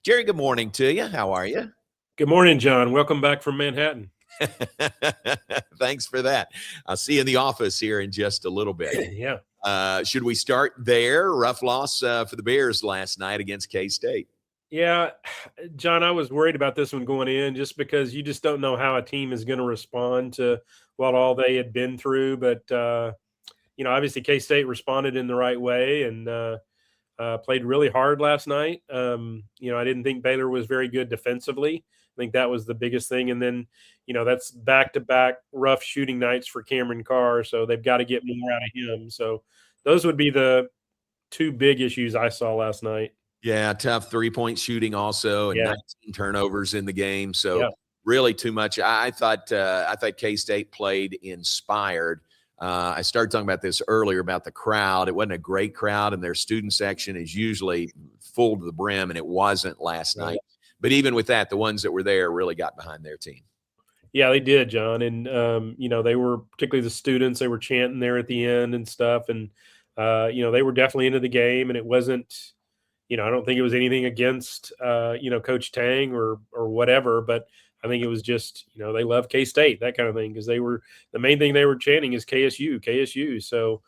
Jerry, good morning to you. How are you? Good morning, John. Welcome back from Manhattan. Thanks for that. I'll see you in the office here in just a little bit. Yeah. Should we start there? Rough loss for the Bears last night against K-State. Yeah, John, I was worried about this one going in just because you just don't know how a team is going to respond to what all they had been through. But, obviously K-State responded in the right way and played really hard last night. I didn't think Baylor was very good defensively. I think that was the biggest thing. And then, that's back-to-back rough shooting nights for Cameron Carr, so they've got to get more out of him. So those would be the two big issues I saw last night. Yeah, tough three-point shooting also, and 19 turnovers in the game. So really too much. I thought K-State played inspired. I started talking about this earlier about the crowd. It wasn't a great crowd, and their student section is usually full to the brim, and it wasn't last night. But even with that, the ones that were there really got behind their team. Yeah, they did, John. And, they were, particularly the students, they were chanting there at the end and stuff. And, they were definitely into the game, and it wasn't, I don't think it was anything against, Coach Tang or whatever, but I think it was just, they love K-State, that kind of thing, because the main thing they were chanting is KSU. So,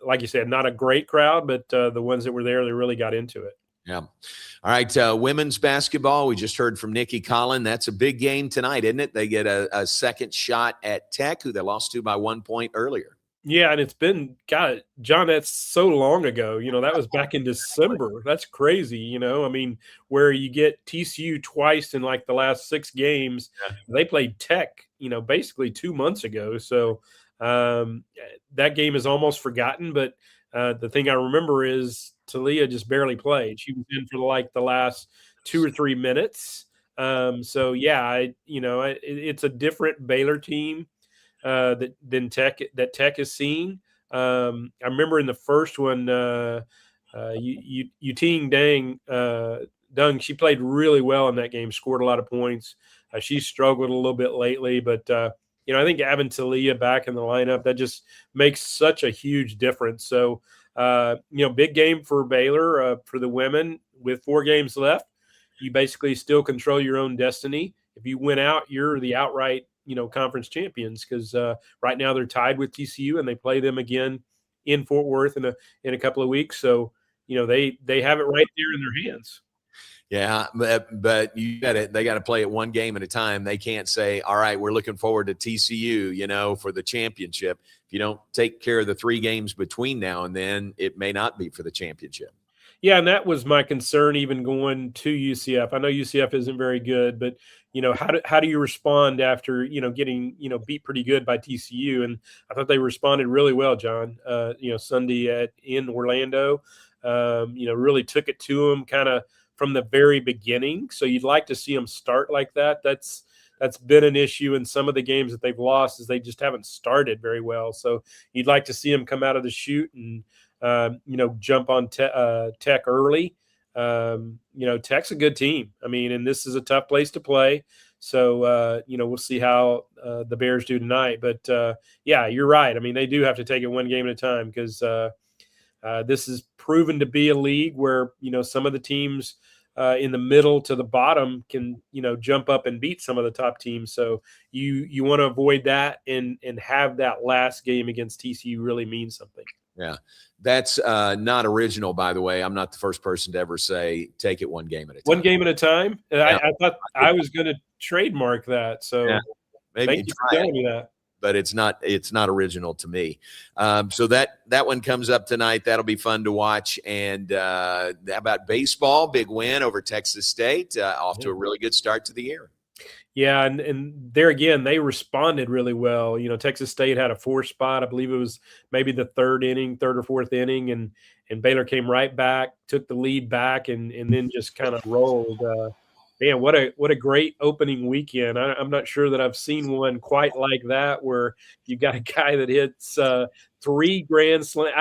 like you said, not a great crowd, but the ones that were there, they really got into it. Yeah. All right. Women's basketball. We just heard from Nikki Collin. That's a big game tonight, isn't it? They get a second shot at Tech, who they lost to by 1 point earlier. Yeah, and it's been, God, John, that's so long ago. That was back in December. That's crazy, where you get TCU twice in like the last 6 games. Yeah. They played Tech, basically 2 months ago. So that game is almost forgotten. But the thing I remember is Talia just barely played. She was in for like the last 2 or 3 minutes. It's a different Baylor team than Tech is seeing. I remember in the first one, Yuting Dung, she played really well in that game, scored a lot of points. She struggled a little bit lately, but I think having Talia back in the lineup, that just makes such a huge difference. So, big game for Baylor for the women with 4 games left. You basically still control your own destiny. If you win out, you're the outright conference champions, because right now they're tied with TCU and they play them again in Fort Worth in a couple of weeks. So, they have it right there in their hands. Yeah, but they got to play it one game at a time. They can't say, all right, we're looking forward to TCU, for the championship. If you don't take care of the 3 games between now and then, it may not be for the championship. Yeah, and that was my concern even going to UCF. I know UCF isn't very good, but how do you respond after getting beat pretty good by TCU? And I thought they responded really well, John. Sunday in Orlando, really took it to them kind of from the very beginning. So you'd like to see them start like that. That's been an issue in some of the games that they've lost, is they just haven't started very well. So you'd like to see them come out of the chute and jump on Tech early. Tech's a good team. And this is a tough place to play. So, we'll see how the Bears do tonight. But, you're right. They do have to take it one game at a time, because this is proven to be a league where, some of the teams in the middle to the bottom can, jump up and beat some of the top teams. So you want to avoid that and have that last game against TCU really mean something. Yeah, that's not original, by the way. I'm not the first person to ever say take it one game at a time. One game at a time? Yeah. I thought I was going to trademark that. So maybe thank you for telling me that. But it's not original to me. So that one comes up tonight. That'll be fun to watch. And how about baseball? Big win over Texas State. Off to a really good start to the year. Yeah, and there again, they responded really well. Texas State had a 4 spot. I believe it was maybe the 3rd or 4th inning, and Baylor came right back, took the lead back, and then just kind of rolled. Man, what a great opening weekend. I'm not sure that I've seen one quite like that, where you got a guy that hits 3 grand slam.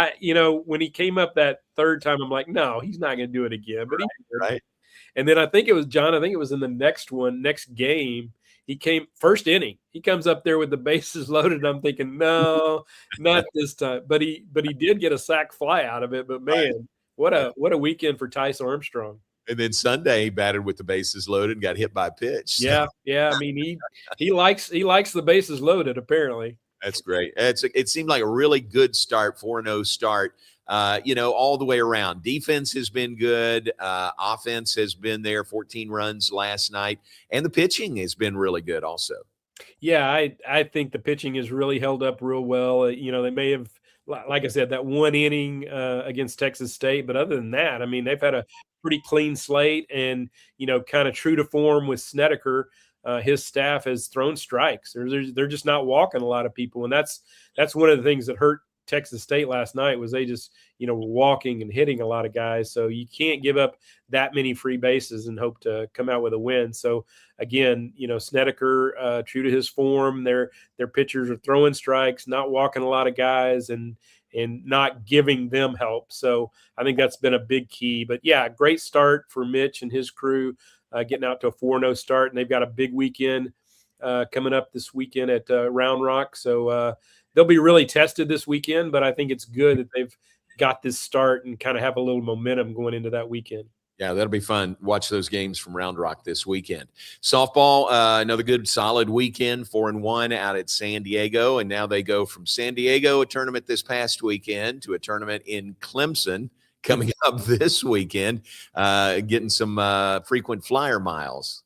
When he came up that 3rd time, I'm like, no, he's not going to do it again. But he did. Right. And then I think it was in the next game, he came first inning. He comes up there with the bases loaded. And I'm thinking, no, not this time. But he did get a sac fly out of it. But man, what a weekend for Tice Armstrong. And then Sunday he batted with the bases loaded and got hit by a pitch. Yeah, yeah. I mean, he likes the bases loaded, apparently. That's great. It seemed like a really good start, 4-0 start. All the way around. Defense has been good. Offense has been there, 14 runs last night. And the pitching has been really good also. Yeah, I think the pitching has really held up real well. They may have, like I said, that one inning against Texas State. But other than that, I mean, they've had a pretty clean slate and, kind of true to form with Snedeker. His staff has thrown strikes. They're just not walking a lot of people. And that's one of the things that hurt Texas State last night was they just, were walking and hitting a lot of guys. So you can't give up that many free bases and hope to come out with a win. So again, Snedeker, true to his form, their pitchers are throwing strikes, not walking a lot of guys and not giving them help. So I think that's been a big key. But yeah, great start for Mitch and his crew, getting out to a 4-0 start. And they've got a big weekend coming up this weekend at Round Rock. So they'll be really tested this weekend, but I think it's good that they've got this start and kind of have a little momentum going into that weekend. Yeah, that'll be fun. Watch those games from Round Rock this weekend. Softball, another good, solid weekend, 4-1 out at San Diego. And now they go from San Diego, a tournament this past weekend, to a tournament in Clemson coming up this weekend, getting some frequent flyer miles.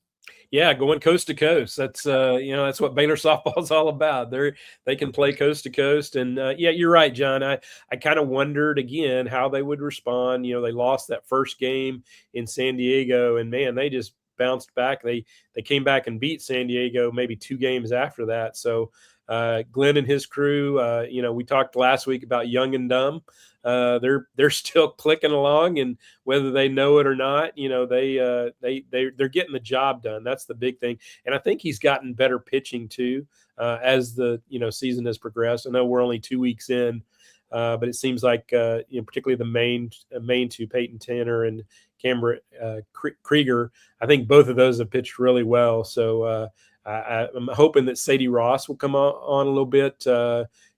Yeah, going coast to coast. That's that's what Baylor softball is all about. They can play coast to coast, and yeah, you're right, John. I kind of wondered again how they would respond. They lost that first game in San Diego, and man, they just bounced back. They came back and beat San Diego maybe 2 games after that. So Glenn and his crew, we talked last week about young and dumb. They're still clicking along, and whether they know it or not, they're getting the job done. That's the big thing. And I think he's gotten better pitching too, as the, season has progressed. I know we're only 2 weeks in, but it seems like, particularly the main two, Peyton Tanner and Cameron Krieger, I think both of those have pitched really well. So, I'm hoping that Sadie Ross will come on a little bit.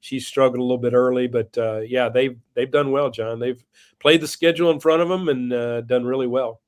She struggled a little bit early, but yeah, they've done well, John. They've played the schedule in front of them and done really well.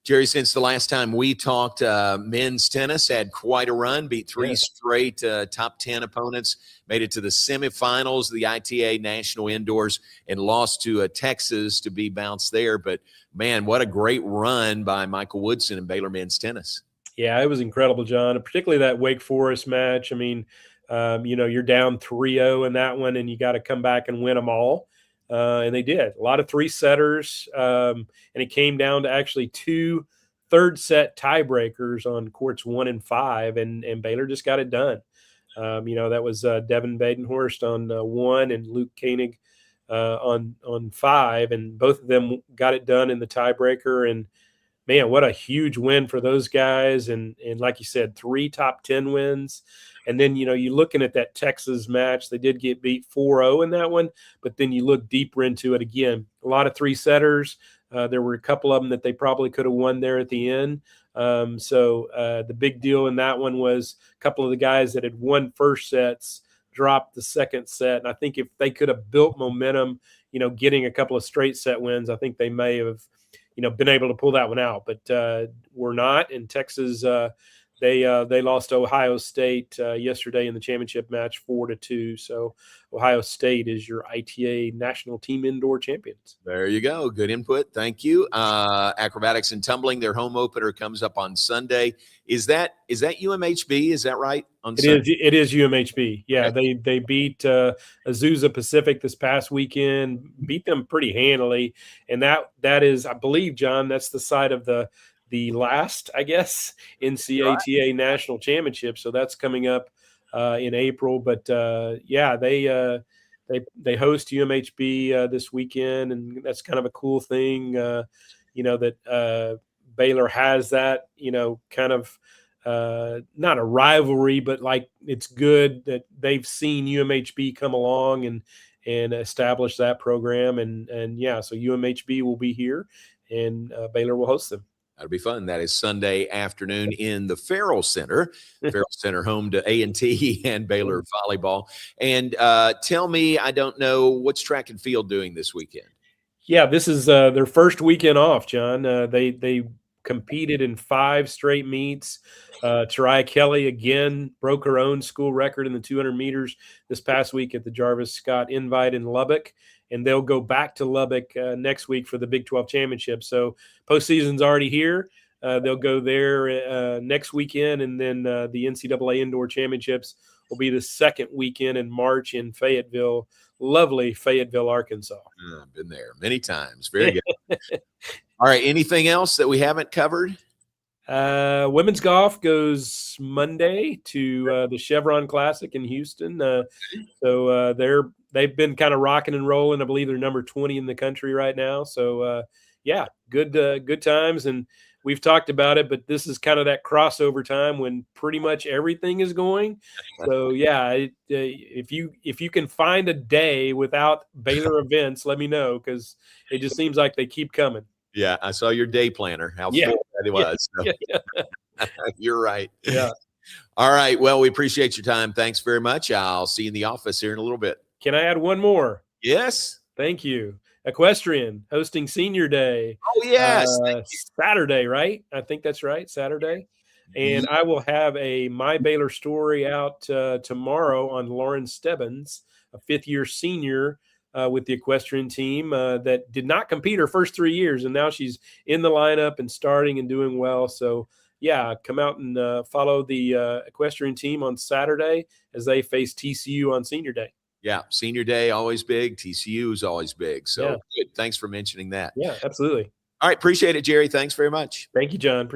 Jerry, since the last time we talked, men's tennis had quite a run, beat 3 straight top 10 opponents, made it to the semifinals of the ITA National Indoors, and lost to Texas to be bounced there. But, man, what a great run by Michael Woodson and Baylor men's tennis. Yeah, it was incredible, John, particularly that Wake Forest match. I mean, you're down 3-0 in that one, and you got to come back and win them all. And they did. A lot of 3-setters, and it came down to actually 2 third-set tiebreakers on courts 1 and 5, and Baylor just got it done. That was Devin Badenhorst on 1 and Luke Koenig on 5, and both of them got it done in the tiebreaker. And man, what a huge win for those guys. And like you said, 3 top 10 wins. And then, you're looking at that Texas match. They did get beat 4-0 in that one, but then you look deeper into it again. A lot of 3-setters. There were a couple of them that they probably could have won there at the end. So the big deal in that one was a couple of the guys that had won first sets dropped the second set. And I think if they could have built momentum, getting a couple of straight set wins, I think they may have been able to pull that one out, but we're not. In Texas, they lost to Ohio State yesterday in the championship match 4-2. So Ohio State is your ITA National Team Indoor Champions. There you go. Good input. Thank you. Acrobatics and tumbling, their home opener comes up on Sunday. Is that UMHB? Is that right? It is UMHB. Yeah, okay. They beat Azusa Pacific this past weekend, beat them pretty handily, and that is, I believe, John, that's the site of the last, I guess, NCATA National Championship. So that's coming up in April. But yeah, they host UMHB this weekend, and that's kind of a cool thing. That Baylor has that, kind of. Not a rivalry, but like it's good that they've seen UMHB come along and establish that program. And yeah, so UMHB will be here and Baylor will host them. That'll be fun. That is Sunday afternoon in the Farrell Center. Farrell Center, home to A&T and Baylor volleyball. And tell me, I don't know, what's track and field doing this weekend? Yeah, this is their first weekend off, John. They competed in 5 straight meets. Tariah Kelly again broke her own school record in the 200 meters this past week at the Jarvis Scott Invite in Lubbock, and they'll go back to Lubbock next week for the Big 12 championship. So postseason's already here. They'll go there next weekend, and then the NCAA Indoor Championships will be the second weekend in March in Fayetteville, lovely Fayetteville, Arkansas. I've been there many times. Very good. All right. Anything else that we haven't covered? Women's golf goes Monday to the Chevron Classic in Houston. So they've been kind of rocking and rolling. I believe they're number 20 in the country right now. So yeah, good times. And we've talked about it, but this is kind of that crossover time when pretty much everything is going. So yeah, if you can find a day without Baylor events, let me know, because it just seems like they keep coming. Yeah, I saw your day planner. How full that it was. So. Yeah. You're right. Yeah. All right. Well, we appreciate your time. Thanks very much. I'll see you in the office here in a little bit. Can I add one more? Yes. Thank you. Equestrian hosting Senior Day. Oh, yes. Saturday, right? I think that's right, Saturday. And I will have a My Baylor story out tomorrow on Lauren Stebbins, a fifth-year senior with the equestrian team that did not compete her first 3 years, and now she's in the lineup and starting and doing well. So, yeah, come out and follow the equestrian team on Saturday as they face TCU on Senior Day. Yeah, Senior Day, always big. TCU is always big. So, good. Thanks for mentioning that. Yeah, absolutely. All right, appreciate it, Jerry. Thanks very much. Thank you, John.